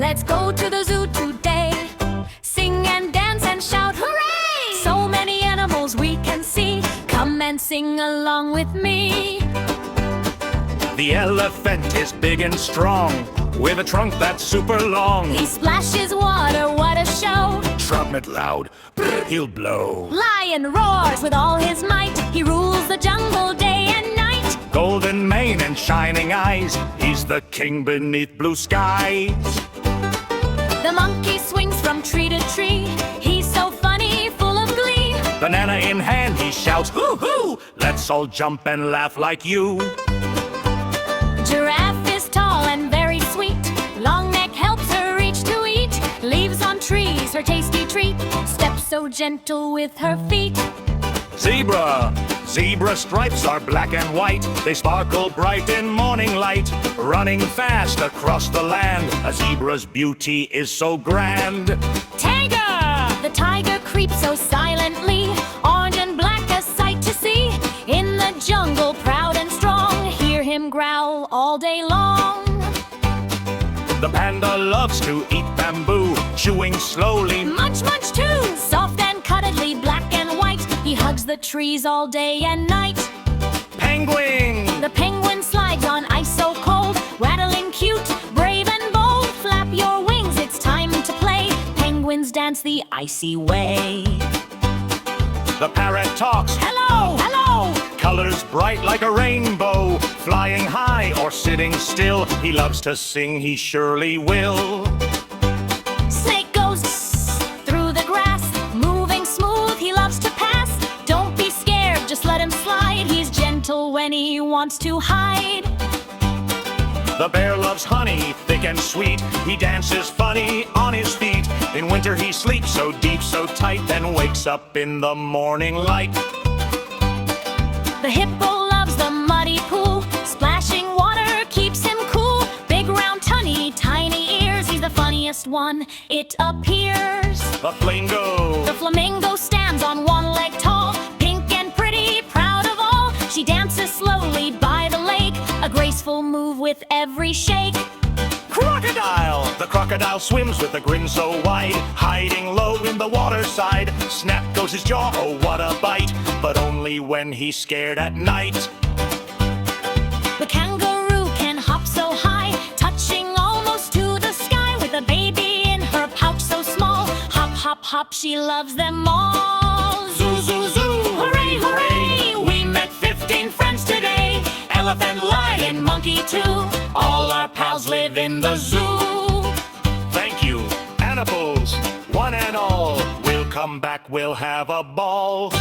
Let's go to the zoo today. Sing and dance and shout, hooray! So many animals we can see. Come and sing along with me. The elephant is big and strong, with a trunk that's super long. He splashes water, what a show! Trumpet loud, Prrr, he'll blow. Lion roars with all his might. He rules the jungle day and night. Golden mane and shining eyes, he's the king beneath blue skies. The monkey swings from tree to tree. He's so funny, full of glee. Banana in hand, he shouts, hoo-hoo! Let's all jump and laugh like you. Giraffe is tall and very sweet. Long neck helps her reach to eat. Leaves on trees, her tasty treat. Steps so gentle with her feet. Zebra! Zebra stripes are black and white. They sparkle bright in morning light. Running fast across the land, a zebra's beauty is so grand. Tiger! The tiger creeps so silently. Orange and black, a sight to see. In the jungle, proud and strong. Hear him growl all day long. The panda loves to eat bamboo, chewing slowly. Munch, munch too! Soft and cuddly, black and white. He hugs the trees all day and night. Penguin! The penguin slides on ice so cold. Rattling cute, brave and bold. Flap your wings, it's time to play. Penguins dance the icy way. The parrot talks, Hello, hello! colors bright like a rainbow. Flying high or sitting still, he loves to sing, he surely will. Snake goes through the grass, moving smooth, he loves to pass. Don't be scared, just let him slide. He's gentle when he wants to hide. The bear loves honey, thick and sweet. He dances funny on his feet. In winter he sleeps so deep, so tight, then wakes up in the morning light. The hippo loves the muddy pool. Splashing water keeps him cool. Big round tummy, tiny ears. He's the funniest one, it appears. The flamingo! The flamingo stands on one leg tall. Pink and pretty, proud of all. She dances slowly by the lake. A graceful move with every shake. Crocodile! The crocodile swims with a grin so wide, hiding low in the water side. Snap goes his jaw, oh what a bite, but only when he's scared at night. The kangaroo can hop so high, touching almost to the sky. With a baby in her pouch so small, hop, hop, hop, she loves them all. Zoo, zoo, zoo! Hooray, hooray! We met 15 friends today. Elephant, lion, monkey too. All our pals live in the zoo. Thank you, animals, one and all. We'll come back, we'll have a ball.